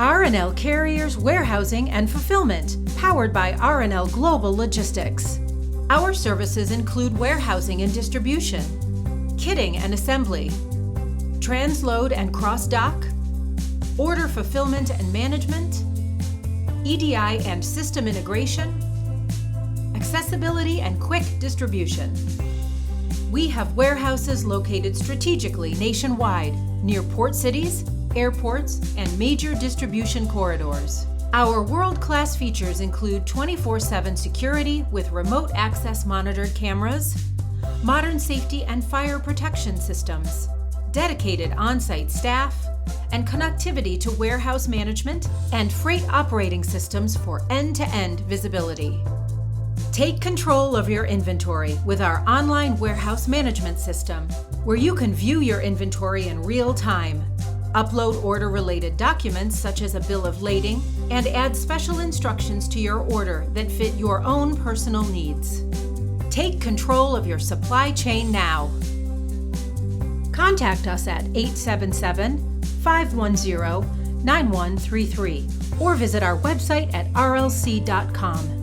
R&L Carriers Warehousing and Fulfillment, powered by R&L Global Logistics. Our services include warehousing and distribution, kitting and assembly, transload and cross-dock, order fulfillment and management, EDI and system integration, accessibility and quick distribution. We have warehouses located strategically nationwide, near port cities, airports, and major distribution corridors. Our world-class features include 24/7 security with remote access monitored cameras, modern safety and fire protection systems, dedicated on-site staff, and connectivity to warehouse management and freight operating systems for end-to-end visibility. Take control of your inventory with our online warehouse management system, where you can view your inventory in real time, upload order-related documents such as a bill of lading, and add special instructions to your order that fit your own personal needs. Take control of your supply chain now. Contact us at 877-510-9133 or visit our website at rlc.com.